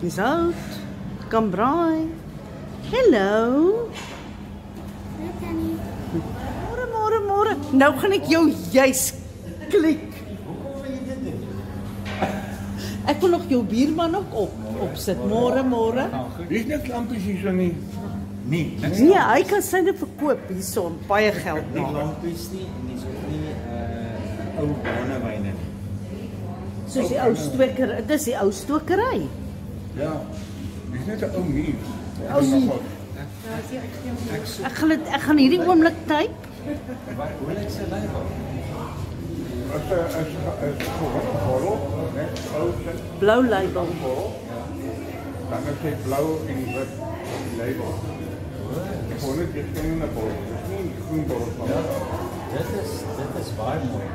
Dis oud. Kan braai. Hallo. Môre. Nou gaan ek jou juis klik. Ek wil nog jou buurman ook opsit. Môre. Dis net lampies hier so nie. Nee, Nee, hy kan syne verkoop hierso, baie geld nie maak. lampies nie en dis ook nie ou brandewyne nie. Soos die ou stoker, dis die ou stokery. Ja. Dis net 'n ou muur. Ou muur. Ek gaan hierdie oomblik typ. Hoe lyk sy label? As borrel, net ou Blou label. borrel. Dan is hy blou en wit label. Ek wou net jy ken 'n borrel. Dis nie groen borrel van. Dit is baie mooi.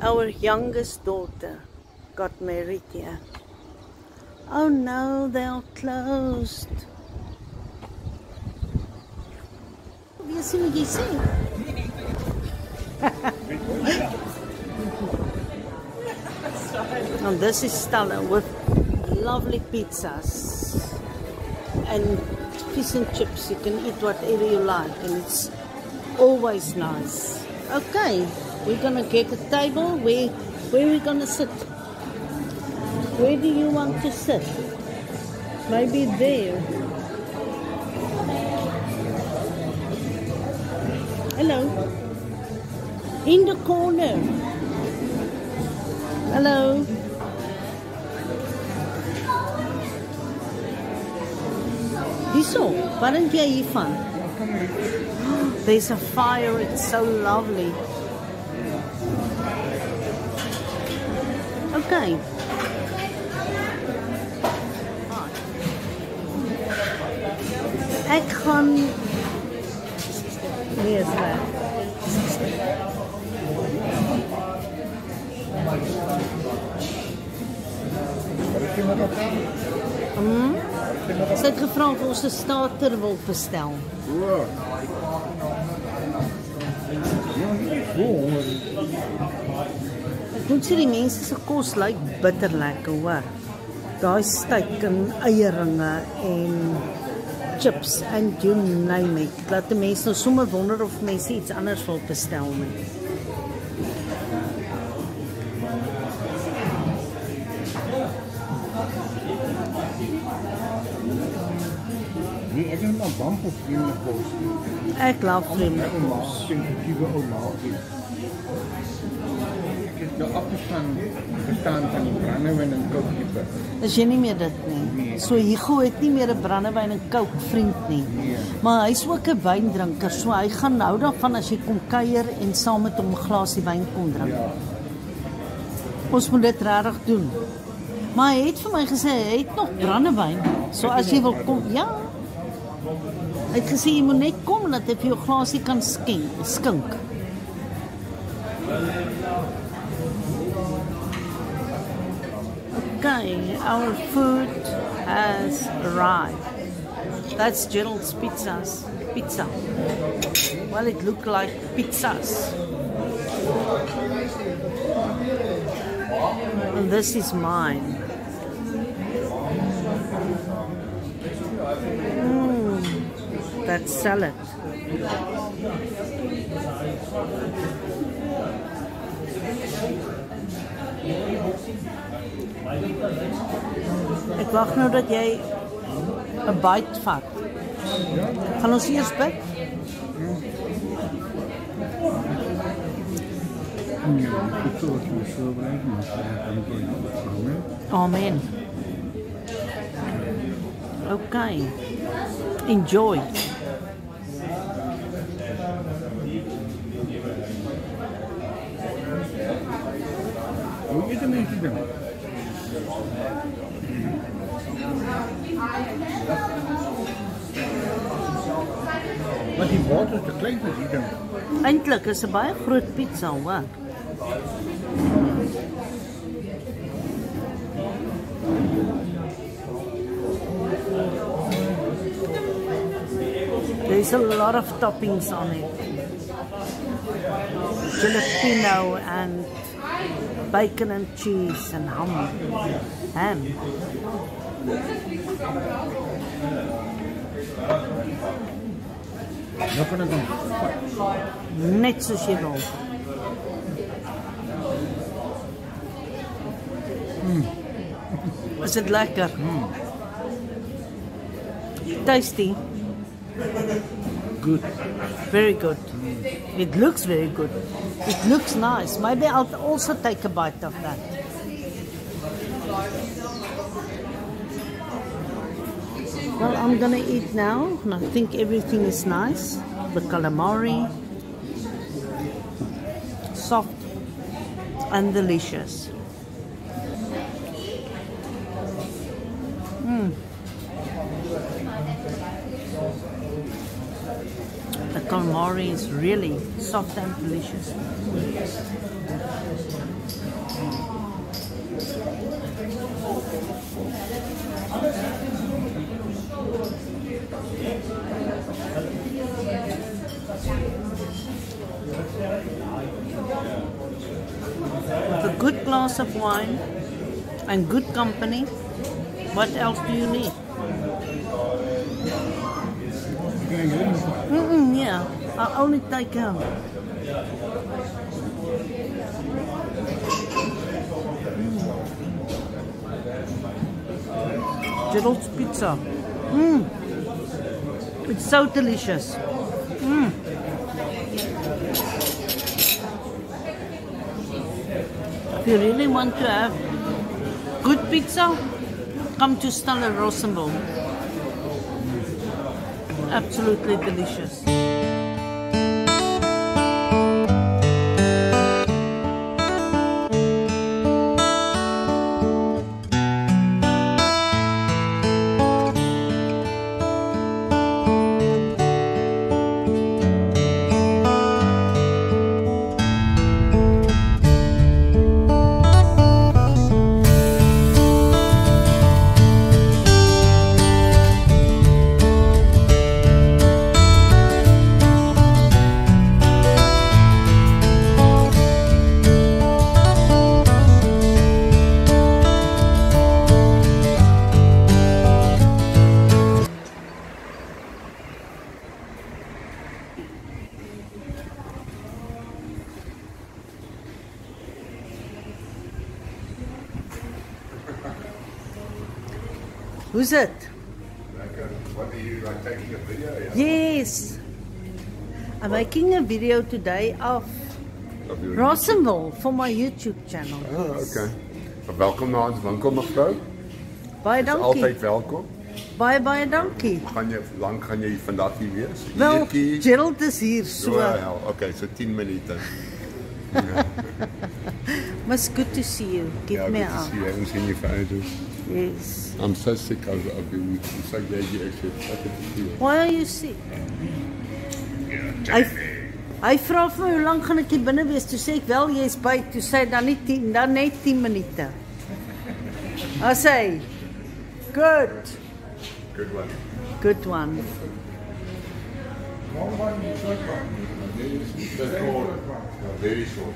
Our youngest daughter got married here. Oh no, they are closed. You see what you see? And this is Stella with lovely pizzas and fish and chips. You can eat whatever you like, and it's always nice. Okay, we're gonna get a table. Where are we gonna sit? Where do you want to sit? Maybe there. Hello. In the corner. Hello. Hierso, waar dink jy hiervan? There's a fire, it's so lovely. Okay. Ek gaan... Hier is waar. Sy het gevra of ons 'n starter wil bestel. Ek moet sê die mense se kos lyk bitter lekker, hoor. Daai steak en eieringe en chips and you name it. Laat die mense nou sommer wonder of mense iets anders wil bestel nie. Nee, ek het maar bamp op vreemde kos. Ek love vreemde kos. Sensitiewe ouma. Ek het nou afgestaan van die brandewyn en kookkeeper. Is jy nie meer dit nie? Nee. So Hugo het nie meer 'n brandewyn en kook vriend nie. Nee. Maar hy's ook 'n wyndrinker, so hy gaan nou daarvan as jy kom kuier en saam met hom 'n glasie wyn kom drink. Ja. Ons moet dit regtig doen. Maar hy het vir my gesê hy het nog brandewyn. So as jy wil kom, ja. Hy het gesê jy moet net kom dat hy vir jou glasie kan skink. Okay, our food has arrived. That's Gerald's pizza. Well, it looked like pizzas. And this is mine. That's salad. Ek wag nou dat jy 'n bite vat. Gaan ons eers byt? Amen. Okay. Enjoy. Hoe eet 'n mens dit dan? Maar die bord is te klein vir die ding. Eintlik is 'n baie groot pizza, hoor. There's a lot of toppings on it. Jalapeno and bacon and cheese and ham. Nou kan ek dan Net soos jy wil. Is dit lekker? Tasty. good. Very good. It looks very good. It looks nice. Maybe I'll also take a bite of that. Well, I'm gonna eat now, and I think everything is nice. The calamari, soft and delicious. The calamari is really soft and delicious. With a good glass of wine and good company, what else do you need? Yeah, I'll only take out. Gerald's Pizza. It's so delicious. If you really want to have good pizza, come to Stella Rosenville. Absolutely delicious. Who's it? What are you like taking a video? Yes. I'm making a video today of Rosenville for my YouTube channel. Oh, okay. Welkom na ons winkel, mevrou. Baie dankie. Altyd welkom. Baie dankie. Lang gaan jy vandag hier wees? Wel, Gerald is hier so. Well, okay, so 10 minute. It's good to see you. Give me a hug. Yeah, good to see you. Ons sien jou foto's. Yes. I'm so sick of you. I'm so glad you actually started to see it. Why are you sick? Hy vra vir my hoe lank gaan ek hier binne wees. Toe sê ek wel jy's by. Toe sê dan nie 10, dan net 10 minute. I say, good. Good one. Good one. Long one, short one. That's short. Very short.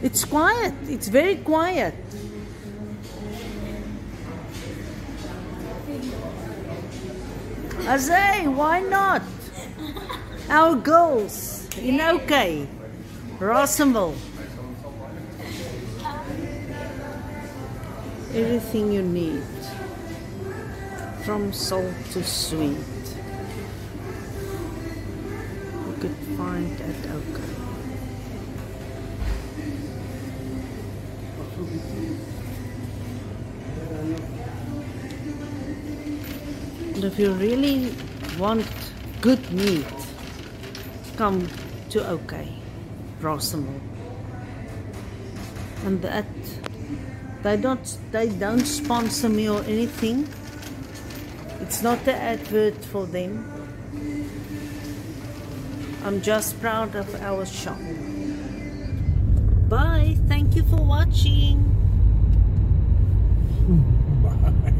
It's quiet. It's very quiet. I say, why not? Our girls in OK, Rosenville. Everything you need, from salt to sweet, you could find at OK. And if you really want good meat, come to OK, Rosenville. And that they don't sponsor me or anything. It's not an advert for them. I'm just proud of our shop. Bye. Thank you for watching. Bye.